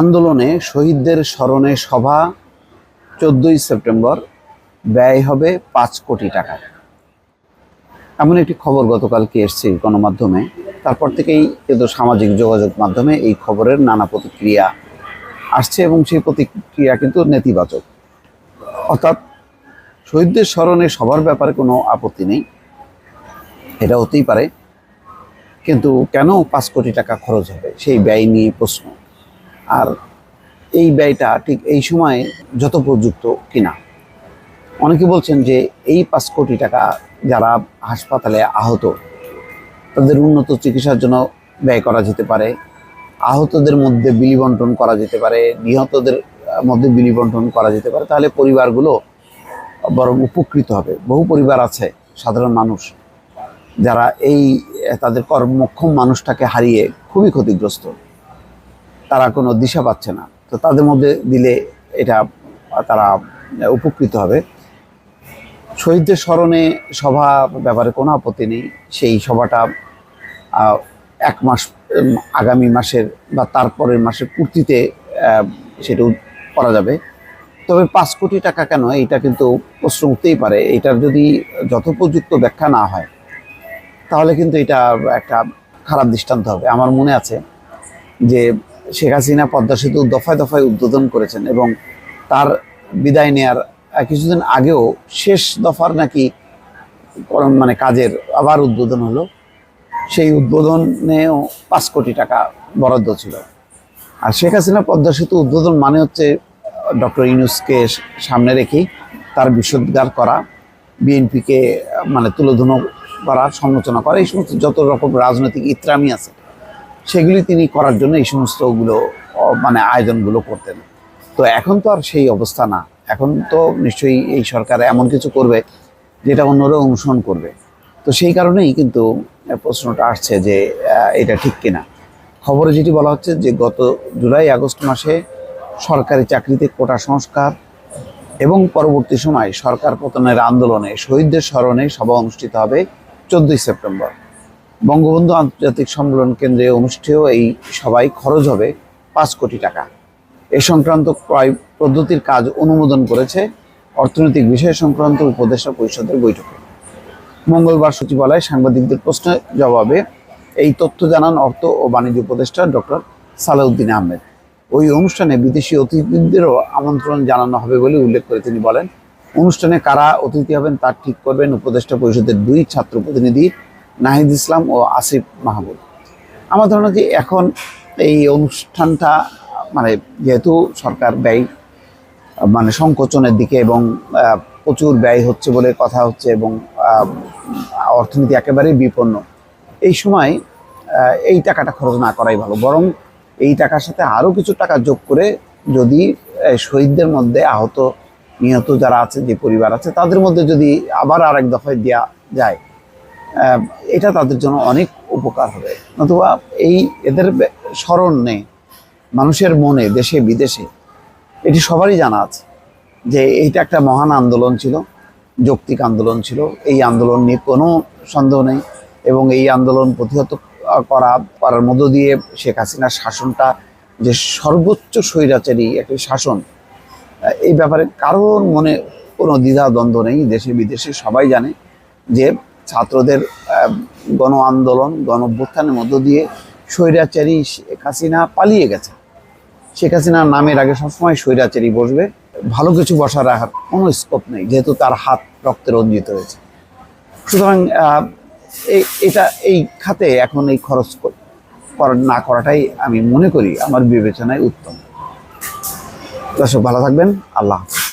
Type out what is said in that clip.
আন্দোলনে শহীদদের স্মরণে সভা 14ই সেপ্টেম্বর, ব্যয় হবে 5 কোটি টাকা। এমন একটি খবর গতকালকে এসেছে গণমাধ্যমে। তারপর থেকেই কিন্তু সামাজিক যোগাযোগ মাধ্যমে এই খবরের নানা প্রতিক্রিয়া আসছে এবং সেই প্রতিক্রিয়া কিন্তু নেতিবাচক। অর্থাৎ শহীদদের স্মরণে সবার ব্যাপারে কোনো আপত্তি নেই, এটা হতেই পারে, কিন্তু কেন 5 কোটি টাকা খরচ হবে সেই ব্যয় নিয়ে প্রশ্ন। আর এই ব্যয়টা ঠিক এই সময়ে যথোপযুক্ত কিনা। অনেকে বলছেন যে এই 5 কোটি টাকা যারা হাসপাতালে আহত তাদের উন্নত চিকিৎসার জন্য ব্যয় করা যেতে পারে, আহতদের মধ্যে বিলি বন্টন করা যেতে পারে, নিহতদের মধ্যে বিলি বন্টন করা যেতে পারে, তাহলে পরিবারগুলো বরং উপকৃত হবে। বহু পরিবার আছে, সাধারণ মানুষ যারা তাদের কর্মক্ষম মানুষটাকে হারিয়ে খুবই ক্ষতিগ্রস্ত, তারা কোনো দিশা পাচ্ছে না। তো তাদের মধ্যে দিলে এটা তারা উপকৃত হবে। শহীদদের স্মরণে সভা ব্যাপারে কোনো আপত্তি নেই। সেই সভাটা 1 মাস আগামী মাসের বা তারপরের মাসের পূর্তিতে সেটা করা যাবে। তবে 5 কোটি টাকা কেন, এইটা কিন্তু প্রশ্ন উঠতেই পারে। এটার যদি যথোপযুক্ত ব্যাখ্যা না হয় তাহলে কিন্তু এটা একটা খারাপ দৃষ্টান্ত হবে। আমার মনে আছে যে শেখ হাসিনা পদ্মা সেতু দফায় দফায় উদ্বোধন করেছেন এবং তার বিদায় নেয়ার কিছুদিন আগেও শেষ দফার নাকি কাজের আবার উদ্বোধন হলো। সেই উদ্বোধনেও 5 কোটি টাকা বরাদ্দ ছিল। আর শেখ হাসিনা পদ্মা সেতু উদ্বোধন মানে হচ্ছে ডক্টর ইউনূসকে সামনে রেখেই তার বিষোদ্গার করা, বিএনপিকে তুলোধনো করা, সমালোচনা করা, এই সমস্ত যত রকম রাজনৈতিক ইত্রামি আছে সেগুলি তিনি করার জন্য এই সমস্তগুলো আয়োজনগুলো করতেন। তো এখন তো আর সেই অবস্থা না। এখন তো নিশ্চয়ই এই সরকার এমন কিছু করবে যেটা অন্যরা অনুসরণ করবে। তো সেই কারণেই কিন্তু প্রশ্নটা আসছে যে এটা ঠিক কিনা। খবরে যেটি বলা হচ্ছে যে গত জুলাই আগস্ট মাসে সরকারি চাকরিতে কোটা সংস্কার এবং পরবর্তী সময় সরকার পতনের আন্দোলনে শহীদদের স্মরণে সভা অনুষ্ঠিত হবে 14ই সেপ্টেম্বর। বঙ্গবন্ধু আন্তর্জাতিক সম্মেলন কেন্দ্রে অনুষ্ঠেয় এই সভায় খরচ হবে 5 কোটি টাকা। এ সংক্রান্ত ক্রয় পদ্ধতির কাজ অনুমোদন করেছে অর্থনৈতিক বিষয় সংক্রান্ত উপদেষ্টা পরিষদের বৈঠকে। মঙ্গলবার সচিবালয়ে সাংবাদিকদের প্রশ্নের জবাবে এই তথ্য জানান অর্থ ও বাণিজ্য উপদেষ্টা ডক্টর সালেউদ্দিন আহমেদ। ওই অনুষ্ঠানে বিদেশি অতিথিদেরও আমন্ত্রণ জানানো হবে বলে উল্লেখ করে তিনি বলেন, অনুষ্ঠানে কারা অতিথি হবেন তা ঠিক করবেন উপদেষ্টা পরিষদের 2 ছাত্র প্রতিনিধি নাহিদ ইসলাম ও আসিফ মাহমুদ। আমার ধারণা যে এখন এই অনুষ্ঠানটা যেহেতু সরকার ব্যয় সংকোচনের দিকে এবং প্রচুর ব্যয় হচ্ছে বলে কথা হচ্ছে এবং অর্থনীতি একেবারেই বিপন্ন, এই সময় এই টাকাটা খরচ না করাই ভালো। বরং এই টাকার সাথে আরও কিছু টাকা যোগ করে যদি শহীদদের মধ্যে আহত নিহত যারা আছে, যে পরিবার আছে, তাদের মধ্যে যদি আবার আরেক দফায় দেওয়া যায়, এটা তাদের জন্য অনেক উপকার হবে। নতুবা এদের স্মরণে মানুষের মনে, দেশে বিদেশে, এটি সবারই জানা আছে যে এইটা একটা মহান আন্দোলন ছিল, যৌক্তিক আন্দোলন ছিল। এই আন্দোলন নিয়ে কোনো সন্দেহ নেই এবং এই আন্দোলন প্রতিহত করার মধ্য দিয়ে শেখ হাসিনার শাসনটা যে সর্বোচ্চ স্বৈরাচারী একটি শাসন, এই ব্যাপারে কারোর মনে কোনো দ্বিধাদ্বন্দ্ব নেই। দেশে বিদেশে সবাই জানে যে ছাত্রদের গণ আন্দোলন, গণ অভ্যুত্থানের মধ্য দিয়ে স্বৈরাচারী শেখ হাসিনা পালিয়ে গেছে। শেখ হাসিনার নামের আগে সবসময় স্বৈরাচারী বসবে, ভালো কিছু বসার রাখার কোনো স্কোপ নেই, যেহেতু তার হাত রক্তে রঞ্জিত হয়েছে। সুতরাং এই খাতে এখন এই খরচ না করাটাই আমি মনে করি আমার বিবেচনায় উত্তম। দর্শক ভালো থাকবেন, আল্লাহ হাফেজ।